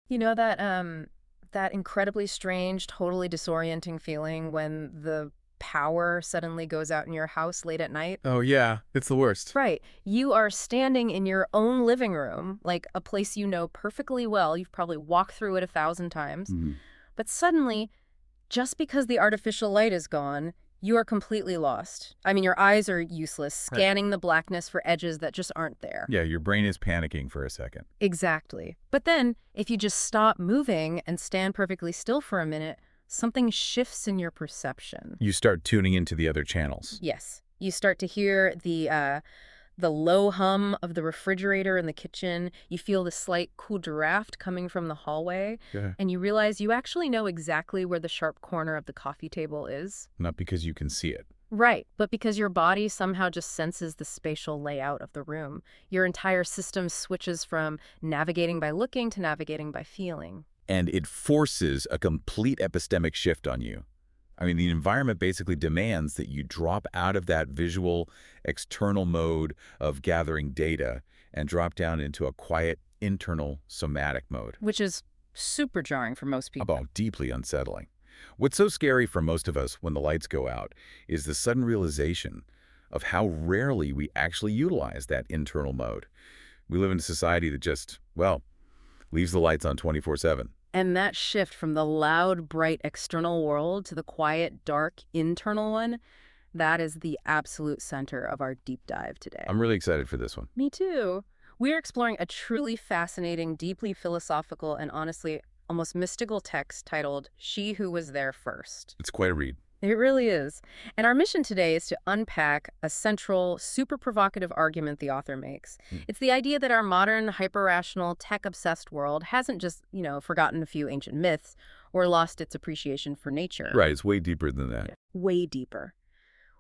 You know that incredibly strange, totally disorienting feeling when the power suddenly goes out in your house late at night? Oh, yeah, it's the worst. Right. You are standing in your own living room, like a place you know perfectly well. You've probably walked through it 1,000 times. Mhm. But suddenly, just because the artificial light is gone, you are completely lost. I mean, your eyes are useless, Right. scanning the blackness for edges that just aren't there. Yeah, your brain is panicking for a second. Exactly. But then, if you just stop moving and stand perfectly still for a minute, something shifts in your perception. You start tuning into the other channels. Yes. You start to hear the low hum of the refrigerator in the kitchen. You feel the slight cool draft coming from the hallway, Yeah. and you realize you actually know exactly where the sharp corner of the coffee table is. Not because you can see it. Right, but because your body somehow just senses the spatial layout of the room. Your entire system switches from navigating by looking to navigating by feeling. And it forces a complete epistemic shift on you. I mean, the environment basically demands that you drop out of that visual, external mode of gathering data and drop down into a quiet, internal, somatic mode. Which is super jarring for most people. About deeply unsettling. What's so scary for most of us when the lights go out is the sudden realization of how rarely we actually utilize that internal mode. We live in a society that just, well, leaves the lights on 24/7. And that shift from the loud, bright external world to the quiet, dark internal one, that is the absolute center of our deep dive today. I'm really excited for this one. Me too. We're exploring a truly fascinating, deeply philosophical, and honestly, almost mystical text titled She Who Was There First. It's quite a read. It really is. And our mission today is to unpack a central, super provocative argument the author makes. Mm. It's the idea that our modern, hyper-rational, tech-obsessed world hasn't just, forgotten a few ancient myths or lost its appreciation for nature. Right, it's way deeper than that. Way deeper.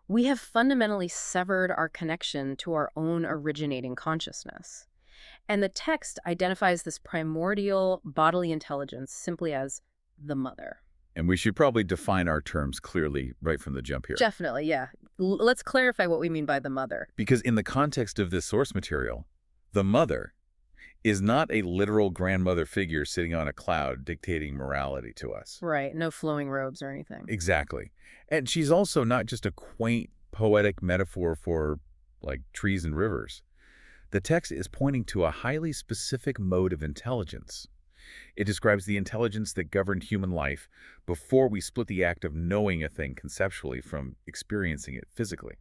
We have fundamentally severed our connection to our own originating consciousness. And the text identifies this primordial bodily intelligence simply as the mother. And we should probably define our terms clearly right from the jump here. Definitely, yeah. Let's clarify what we mean by the mother. Because in the context of this source material, the mother is not a literal grandmother figure sitting on a cloud dictating morality to us. Right, no flowing robes or anything. Exactly. And she's also not just a quaint, poetic metaphor for, like, trees and rivers. The text is pointing to a highly specific mode of intelligence. It describes the intelligence that governed human life before we split the act of knowing a thing conceptually from experiencing it physically.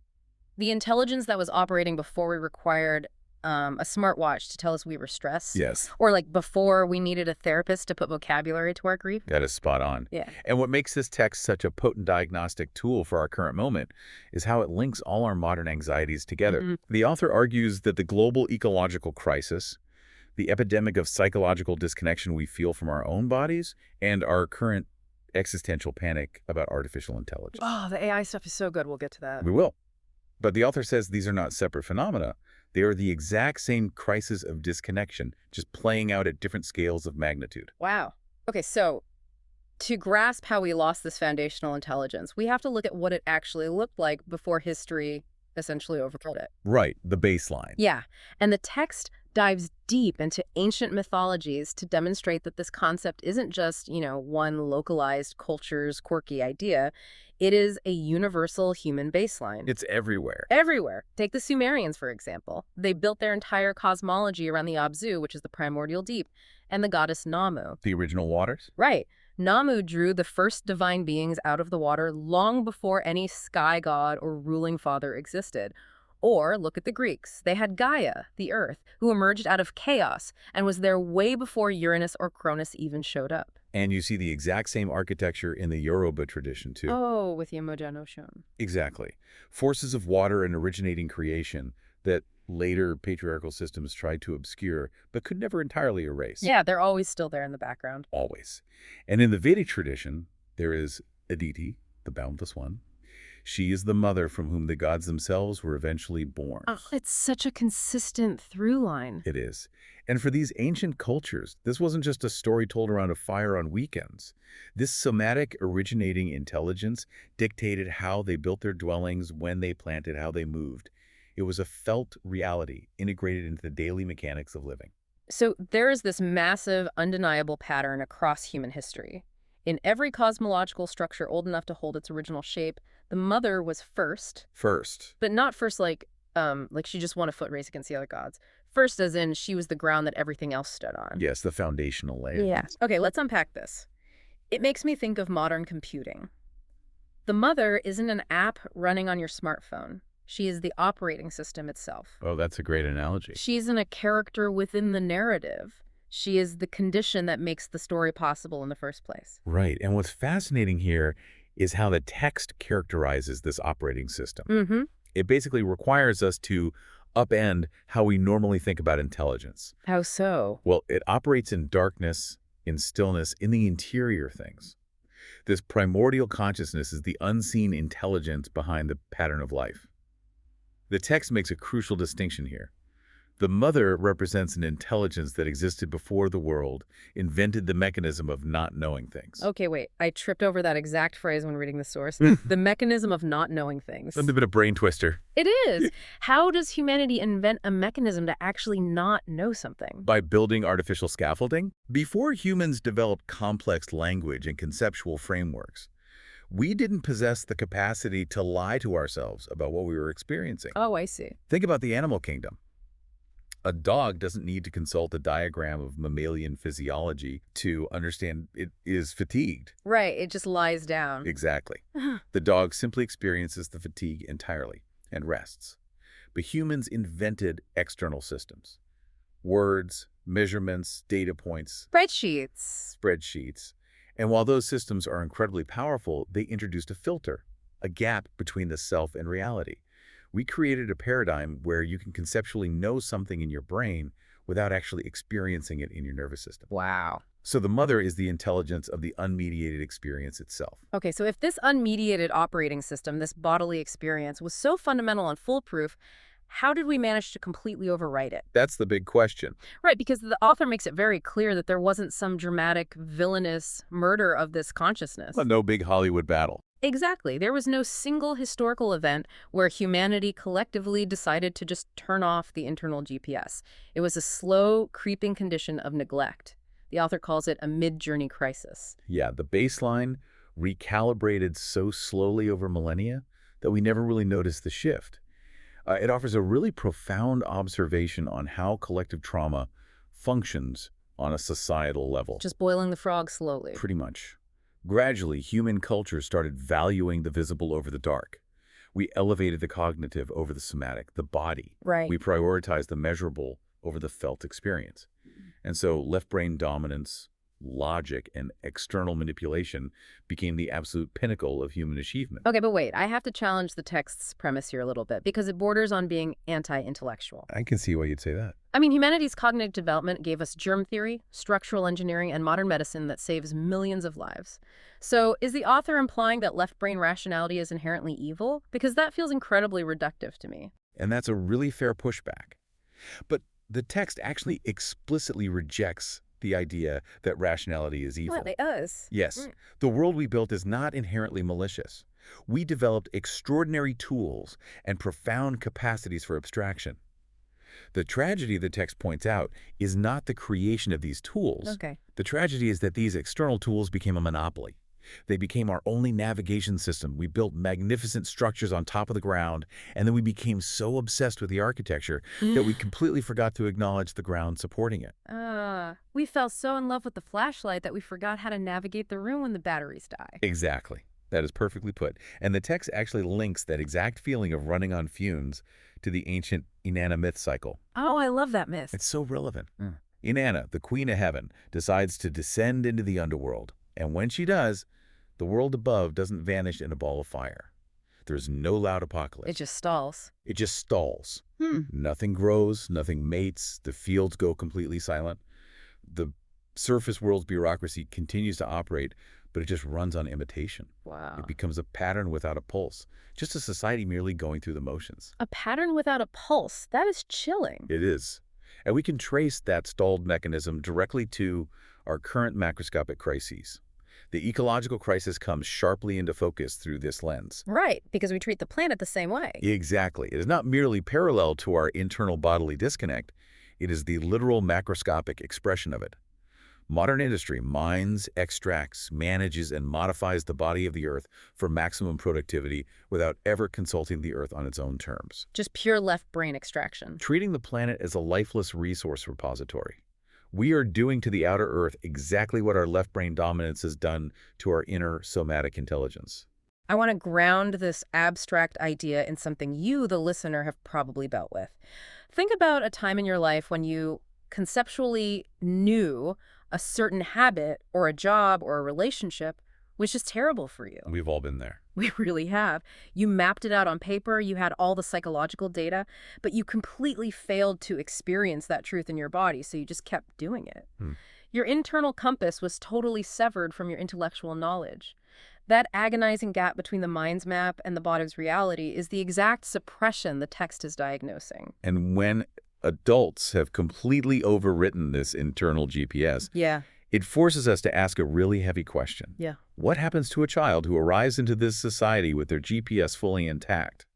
The intelligence that was operating before we required a smartwatch to tell us we were stressed. Yes, Or like before we needed a therapist to put vocabulary to our grief. that is spot on. Yeah. And what makes this text such a potent diagnostic tool for our current moment is how it links all our modern anxieties together. Mhm. The author argues that the global ecological crisis, the epidemic of psychological disconnection we feel from our own bodies, and our current existential panic about artificial intelligence. Oh, the AI stuff is so good. We'll get to that. We will. But the author says these are not separate phenomena. They are the exact same crisis of disconnection, just playing out at different scales of magnitude. Wow. Okay, so to grasp how we lost this foundational intelligence, we have to look at what it actually looked like before history essentially overtold it. Right, the baseline. Yeah, and the text dives deep into ancient mythologies to demonstrate that this concept isn't just, one localized culture's quirky idea. It is a universal human baseline. It's everywhere. Everywhere. Take the Sumerians, for example. They built their entire cosmology around the Abzu, which is the primordial deep, and the goddess Namu. The original waters? Right. Namu drew the first divine beings out of the water long before any sky god or ruling father existed. Or look at the Greeks. They had Gaia, the earth, who emerged out of chaos and was there way before Uranus or Cronus even showed up. And you see the exact same architecture in the Yoruba tradition, too. Oh, with Yemoja no Shun. Exactly. Forces of water and originating creation that later patriarchal systems tried to obscure, but could never entirely erase. Yeah, they're always still there in the background. Always. And in the Vedic tradition, there is Aditi, the boundless one. She is the mother from whom the gods themselves were eventually born. Oh, it's such a consistent through line. It is. And for these ancient cultures, this wasn't just a story told around a fire on weekends. This somatic originating intelligence dictated how they built their dwellings, when they planted, how they moved. It was a felt reality integrated into the daily mechanics of living. So there is this massive, undeniable pattern across human history. In every cosmological structure old enough to hold its original shape, the mother was first, First. but not first like she just won a foot race against the other gods. First as in she was the ground that everything else stood on. Yes, the foundational layer. Yes. Okay, let's unpack this. It makes me think of modern computing. The mother isn't an app running on your smartphone. She is the operating system itself. Oh, that's a great analogy. She isn't a character within the narrative. She is the condition that makes the story possible in the first place. Right. And what's fascinating here is how the text characterizes this operating system. Mm-hmm. It basically requires us to upend how we normally think about intelligence. How so? Well, it operates in darkness, in stillness, in the interior things. This primordial consciousness is the unseen intelligence behind the pattern of life. The text makes a crucial distinction here. The mother represents an intelligence that existed before the world invented the mechanism of not knowing things. Okay, wait. I tripped over that exact phrase when reading the source. The mechanism of not knowing things. A bit of a brain twister. It is. How does humanity invent a mechanism to actually not know something? By building artificial scaffolding? Before humans developed complex language and conceptual frameworks, we didn't possess the capacity to lie to ourselves about what we were experiencing. Oh, I see. Think about the animal kingdom. A dog doesn't need to consult a diagram of mammalian physiology to understand it is fatigued. Right, it just lies down. Exactly. The dog simply experiences the fatigue entirely and rests. But humans invented external systems. Words, measurements, data points, spreadsheets. And while those systems are incredibly powerful, they introduced a filter, a gap between the self and reality. We created a paradigm where you can conceptually know something in your brain without actually experiencing it in your nervous system. Wow. So the mother is the intelligence of the unmediated experience itself. Okay, so if this unmediated operating system, this bodily experience, was so fundamental and foolproof, how did we manage to completely overwrite it? That's the big question. Right, because the author makes it very clear that there wasn't some dramatic, villainous murder of this consciousness. No big Hollywood battle. Exactly. There was no single historical event where humanity collectively decided to just turn off the internal GPS. It was a slow, creeping condition of neglect. The author calls it a mid-journey crisis. Yeah, the baseline recalibrated so slowly over millennia that we never really noticed the shift. It offers a really profound observation on how collective trauma functions on a societal level. Just boiling the frog slowly. Pretty much. Gradually, human culture started valuing the visible over the dark. We elevated the cognitive over the somatic, the body. Right. We prioritized the measurable over the felt experience. And so left brain dominance, logic, and external manipulation became the absolute pinnacle of human achievement. Okay, but wait, I have to challenge the text's premise here a little bit because it borders on being anti-intellectual. I can see why you'd say that. I mean, humanity's cognitive development gave us germ theory, structural engineering, and modern medicine that saves millions of lives. So is the author implying that left brain rationality is inherently evil? Because that feels incredibly reductive to me. And that's a really fair pushback. But the text actually explicitly rejects the idea that rationality is evil. What, us? Yes, the world we built is not inherently malicious. We developed extraordinary tools and profound capacities for abstraction. The tragedy the text points out is not the creation of these tools. Okay. The tragedy is that these external tools became a monopoly. They became our only navigation system. We built magnificent structures on top of the ground, and then we became so obsessed with the architecture that we completely forgot to acknowledge the ground supporting it. We fell so in love with the flashlight that we forgot how to navigate the room when the batteries die. Exactly. That is perfectly put. And the text actually links that exact feeling of running on fumes to the ancient Inanna myth cycle. Oh, I love that myth. It's so relevant. Inanna, the queen of heaven, decides to descend into the underworld. And when she does, the world above doesn't vanish in a ball of fire. There's no loud apocalypse. It just stalls. It just stalls. Nothing grows, nothing mates, the fields go completely silent. The surface world's bureaucracy continues to operate, but it just runs on imitation. Wow. It becomes a pattern without a pulse, just a society merely going through the motions. A pattern without a pulse. That is chilling. It is. And we can trace that stalled mechanism directly to our current macroscopic crises. The ecological crisis comes sharply into focus through this lens. Right, because we treat the planet the same way. Exactly. It is not merely parallel to our internal bodily disconnect. It is the literal macroscopic expression of it. Modern industry mines, extracts, manages, and modifies the body of the Earth for maximum productivity without ever consulting the Earth on its own terms, Just pure left brain extraction. treating the planet as a lifeless resource repository. We are doing to the outer Earth exactly what our left brain dominance has done to our inner somatic intelligence. I want to ground this abstract idea in something you, the listener, have probably dealt with. Think about a time in your life when you conceptually knew a certain habit or a job or a relationship was just terrible for you. We've all been there. We really have. You mapped it out on paper, you had all the psychological data, but you completely failed to experience that truth in your body, so you just kept doing it. Your internal compass was totally severed from your intellectual knowledge. That agonizing gap between the mind's map and the body's reality is the exact suppression the text is diagnosing. And when adults have completely overwritten this internal GPS, Yeah. it forces us to ask a really heavy question. Yeah. What happens to a child who arrives into this society with their GPS fully intact?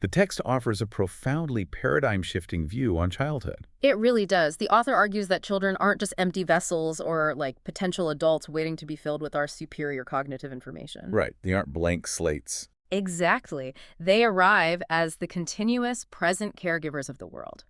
The text offers a profoundly paradigm-shifting view on childhood. It really does. The author argues that children aren't just empty vessels or like potential adults waiting to be filled with our superior cognitive information. Right. They aren't blank slates. Exactly. They arrive as the continuous present caregivers of the world.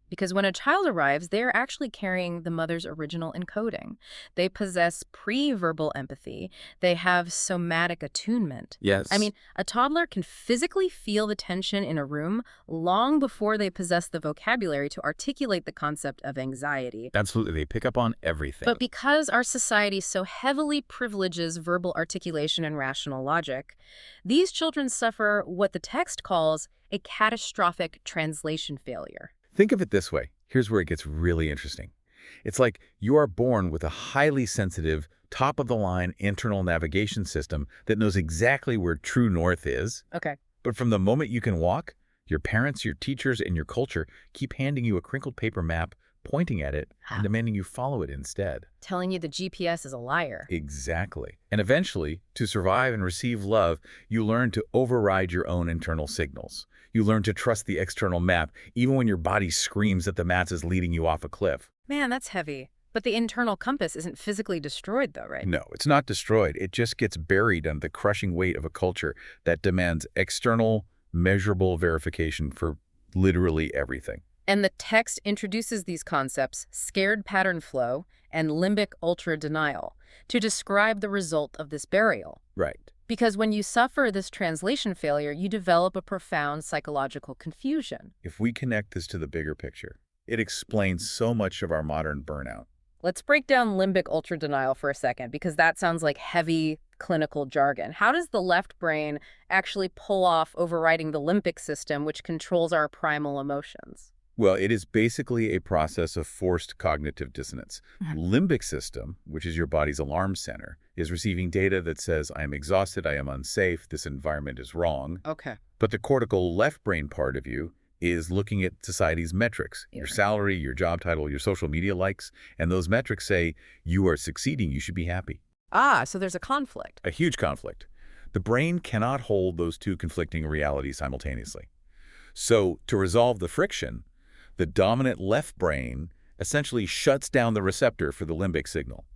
Because when a child arrives, they're actually carrying the mother's original encoding. They possess pre-verbal empathy. They have somatic attunement. Yes. I mean, a toddler can physically feel the tension in a room long before they possess the vocabulary to articulate the concept of anxiety. Absolutely. They pick up on everything. But because our society so heavily privileges verbal articulation and rational logic, these children suffer what the text calls a catastrophic translation failure. Think of it this way. Here's where it gets really interesting. It's like you are born with a highly sensitive, top-of-the-line internal navigation system that knows exactly where true north is. Okay. But from the moment you can walk, your parents, your teachers, and your culture keep handing you a crinkled paper map, pointing at it, and demanding you follow it instead. Telling you the GPS is a liar. Exactly. And eventually, to survive and receive love, you learn to override your own internal signals. You learn to trust the external map, even when your body screams that the map is leading you off a cliff. Man, that's heavy. But the internal compass isn't physically destroyed, though, right? No, it's not destroyed. It just gets buried under the crushing weight of a culture that demands external, measurable verification for literally everything. And the text introduces these concepts, scared pattern flow and limbic ultra-denial, to describe the result of this burial. Right. Because when you suffer this translation failure, you develop a profound psychological confusion. If we connect this to the bigger picture, it explains so much of our modern burnout. Let's break down limbic ultra-denial for a second, because that sounds like heavy clinical jargon. How does the left brain actually pull off overriding the limbic system, which controls our primal emotions? Well, it is basically a process of forced cognitive dissonance. Limbic system, which is your body's alarm center, is receiving data that says, I am exhausted, I am unsafe, this environment is wrong. Okay. But the cortical left brain part of you is looking at society's metrics, your salary, your job title, your social media likes, and those metrics say, you are succeeding, you should be happy. Ah, so there's a conflict. A huge conflict. The brain cannot hold those two conflicting realities simultaneously. So, to resolve the friction, the dominant left brain essentially shuts down the receptor for the limbic signal.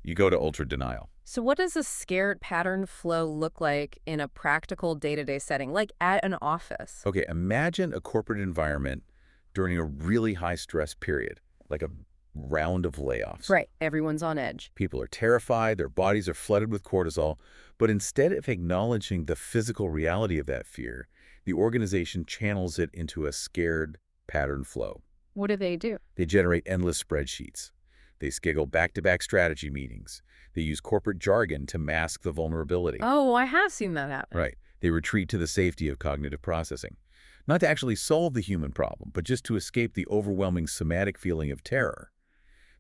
You go to ultra-denial. So what does a scared pattern flow look like in a practical day-to-day setting, like at an office? Okay, imagine a corporate environment during a really high-stress period, like a round of layoffs. Right, everyone's on edge. People are terrified, their bodies are flooded with cortisol, but instead of acknowledging the physical reality of that fear, the organization channels it into a scared pattern flow. What do? They generate endless spreadsheets. They schedule back-to-back strategy meetings. They use corporate jargon to mask the vulnerability. Oh, I have seen that happen. Right. They retreat to the safety of cognitive processing. Not to actually solve the human problem, but just to escape the overwhelming somatic feeling of terror.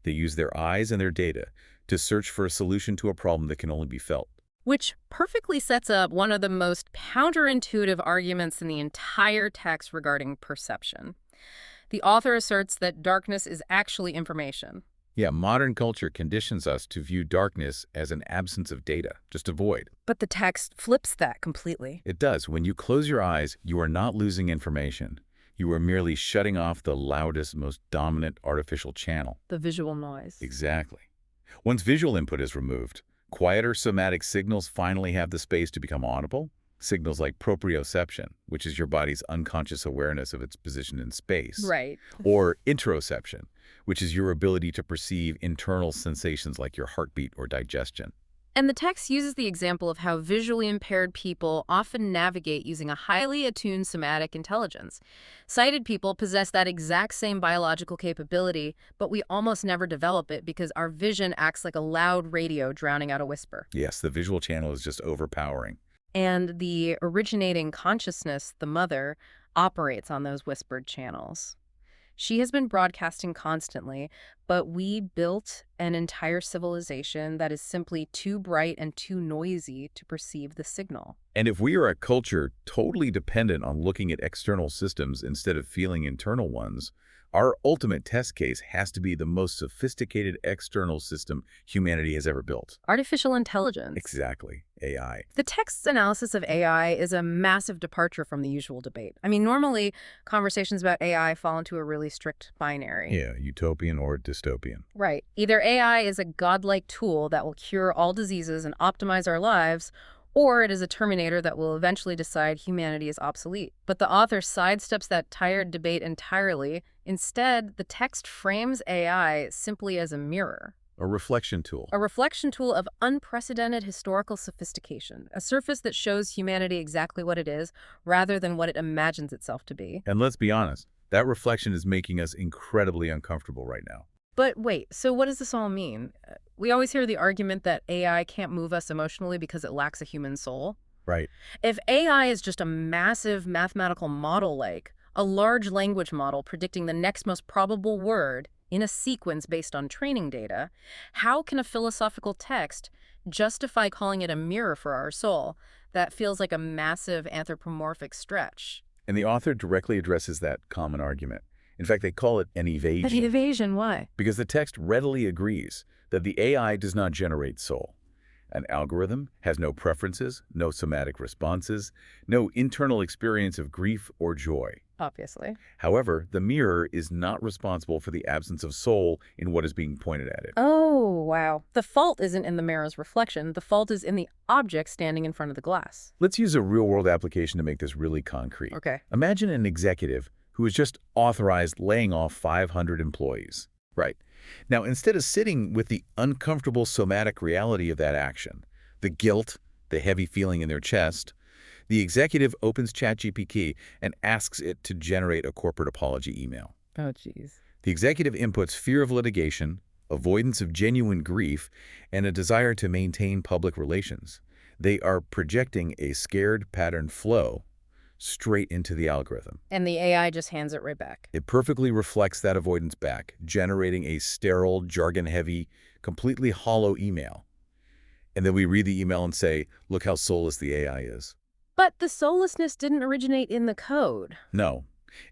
They use their eyes and their data to search for a solution to a problem that can only be felt. Which perfectly sets up one of the most counterintuitive arguments in the entire text regarding perception. The author asserts that darkness is actually information. Yeah, modern culture conditions us to view darkness as an absence of data, just a void. But the text flips that completely. It does. When you close your eyes, you are not losing information. You are merely shutting off the loudest, most dominant artificial channel. The visual noise. Exactly. Once visual input is removed, quieter somatic signals finally have the space to become audible. Signals like proprioception, which is your body's unconscious awareness of its position in space, Right. or interoception, which is your ability to perceive internal sensations like your heartbeat or digestion. And the text uses the example of how visually impaired people often navigate using a highly attuned somatic intelligence. Sighted people possess that exact same biological capability, but we almost never develop it because our vision acts like a loud radio drowning out a whisper. Yes, the visual channel is just overpowering. And the originating consciousness, the mother, operates on those whispered channels. She has been broadcasting constantly, but we built an entire civilization that is simply too bright and too noisy to perceive the signal. And if we are a culture totally dependent on looking at external systems instead of feeling internal ones, our ultimate test case has to be the most sophisticated external system humanity has ever built. Artificial intelligence. Exactly. AI. The text's analysis of AI is a massive departure from the usual debate. I mean, normally conversations about AI fall into a really strict binary. Yeah, utopian or dystopian. Right. Either AI is a godlike tool that will cure all diseases and optimize our lives, or it is a Terminator that will eventually decide humanity is obsolete. But the author sidesteps that tired debate entirely. Instead, the text frames AI simply as a mirror. A reflection tool. A reflection tool of unprecedented historical sophistication, a surface that shows humanity exactly what it is, rather than what it imagines itself to be. And let's be honest, that reflection is making us incredibly uncomfortable right now. But wait, so what does this all mean? We always hear the argument that AI can't move us emotionally because it lacks a human soul. Right. If AI is just a massive mathematical model like a large language model predicting the next most probable word in a sequence based on training data, how can a philosophical text justify calling it a mirror for our soul? That feels like a massive anthropomorphic stretch. And the author directly addresses that common argument. In fact, they call it an evasion. But evasion, why? Because the text readily agrees that the AI does not generate soul. An algorithm has no preferences, no somatic responses, no internal experience of grief or joy. Obviously. However, the mirror is not responsible for the absence of soul in what is being pointed at it. Oh, wow. The fault isn't in the mirror's reflection. The fault is in the object standing in front of the glass. Let's use a real-world application to make this really concrete. Okay. Imagine an executive who has just authorized laying off 500 employees. Right. Now, instead of sitting with the uncomfortable somatic reality of that action, the guilt, the heavy feeling in their chest, the executive opens ChatGPT and asks it to generate a corporate apology email. Oh, geez. The executive inputs fear of litigation, avoidance of genuine grief, and a desire to maintain public relations. They are projecting a scared pattern flow straight into the algorithm. And the AI just hands it right back. It perfectly reflects that avoidance back, generating a sterile, jargon-heavy, completely hollow email. And then we read the email and say, look how soulless the AI is. But the soullessness didn't originate in the code. No,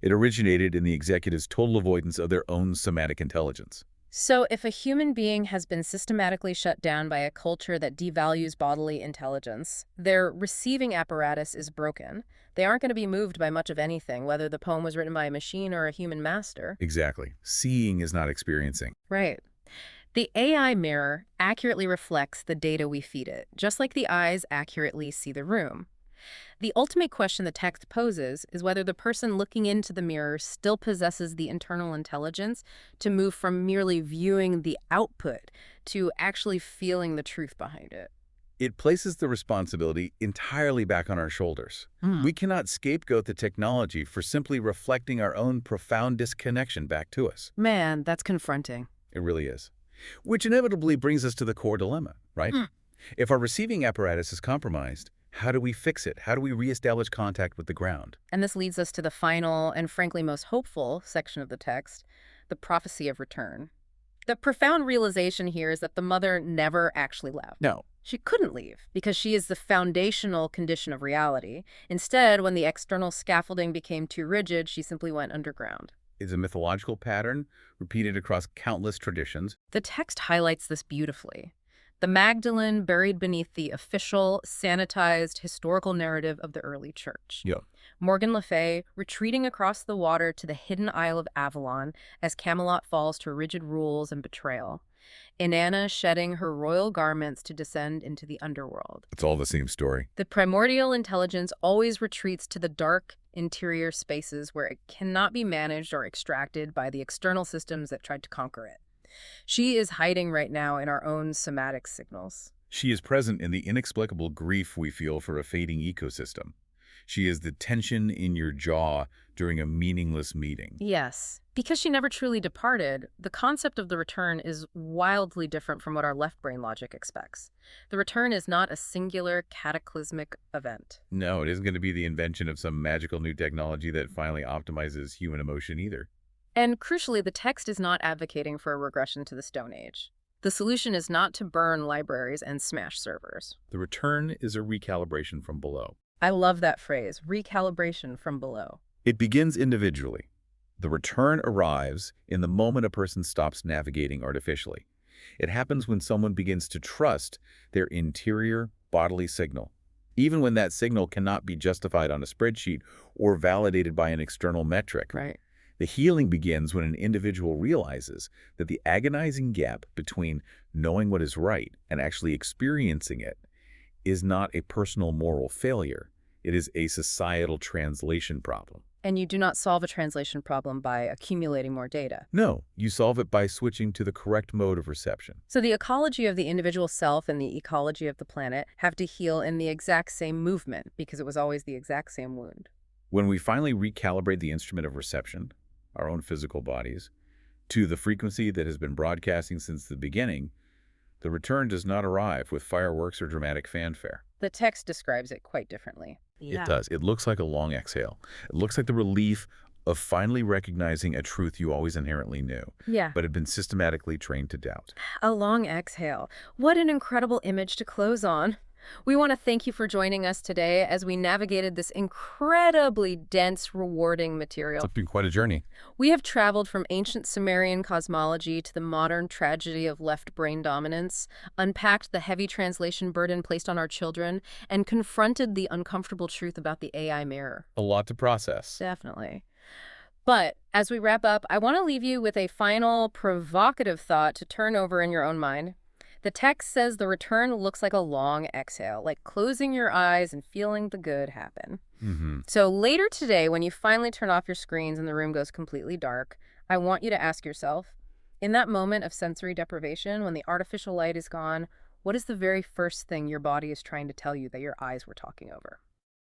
it originated in the executive's total avoidance of their own somatic intelligence. So if a human being has been systematically shut down by a culture that devalues bodily intelligence, their receiving apparatus is broken. They aren't going to be moved by much of anything, whether the poem was written by a machine or a human master. Exactly. Seeing is not experiencing. Right. The AI mirror accurately reflects the data we feed it, just like the eyes accurately see the room. The ultimate question the text poses is whether the person looking into the mirror still possesses the internal intelligence to move from merely viewing the output to actually feeling the truth behind it. It places the responsibility entirely back on our shoulders. We cannot scapegoat the technology for simply reflecting our own profound disconnection back to us. Man, that's confronting. It really is. Which inevitably brings us to the core dilemma, right? If our receiving apparatus is compromised, how do we fix it? How do we reestablish contact with the ground? And this leads us to the final and frankly most hopeful section of the text, the prophecy of return. The profound realization here is that the mother never actually left. No. She couldn't leave because she is the foundational condition of reality. Instead, when the external scaffolding became too rigid, she simply went underground. It's a mythological pattern repeated across countless traditions. The text highlights this beautifully. The Magdalene buried beneath the official, sanitized, historical narrative of the early church. Yeah. Morgan Le Fay retreating across the water to the hidden Isle of Avalon as Camelot falls to rigid rules and betrayal. Inanna shedding her royal garments to descend into the underworld. It's all the same story. The primordial intelligence always retreats to the dark interior spaces where it cannot be managed or extracted by the external systems that tried to conquer it. She is hiding right now in our own somatic signals. She is present in the inexplicable grief we feel for a fading ecosystem. She is the tension in your jaw during a meaningless meeting. Yes. Because she never truly departed, the concept of the return is wildly different from what our left brain logic expects. The return is not a singular, cataclysmic event. No, it isn't going to be the invention of some magical new technology that finally optimizes human emotion either. And crucially, the text is not advocating for a regression to the Stone Age. The solution is not to burn libraries and smash servers. The return is a recalibration from below. I love that phrase, recalibration from below. It begins individually. The return arrives in the moment a person stops navigating artificially. It happens when someone begins to trust their interior bodily signal, even when that signal cannot be justified on a spreadsheet or validated by an external metric. Right. The healing begins when an individual realizes that the agonizing gap between knowing what is right and actually experiencing it is not a personal moral failure. It is a societal translation problem. And you do not solve a translation problem by accumulating more data. No, you solve it by switching to the correct mode of reception. So the ecology of the individual self and the ecology of the planet have to heal in the exact same movement because it was always the exact same wound. When we finally recalibrate the instrument of reception, our own physical bodies, to the frequency that has been broadcasting since the beginning, the return does not arrive with fireworks or dramatic fanfare. The text describes it quite differently. It does. It looks like a long exhale. It looks like the relief of finally recognizing a truth you always inherently knew, Yeah. but had been systematically trained to doubt. A long exhale. What an incredible image to close on. We want to thank you for joining us today as we navigated this incredibly dense, rewarding material. It's been quite a journey. We have traveled from ancient Sumerian cosmology to the modern tragedy of left brain dominance, unpacked the heavy translation burden placed on our children, and confronted the uncomfortable truth about the AI mirror. A lot to process. Definitely. But as we wrap up, I want to leave you with a final provocative thought to turn over in your own mind. The text says the return looks like a long exhale, like closing your eyes and feeling the good happen. So later today, when you finally turn off your screens and the room goes completely dark, I want you to ask yourself, in that moment of sensory deprivation, when the artificial light is gone, what is the very first thing your body is trying to tell you that your eyes were talking over?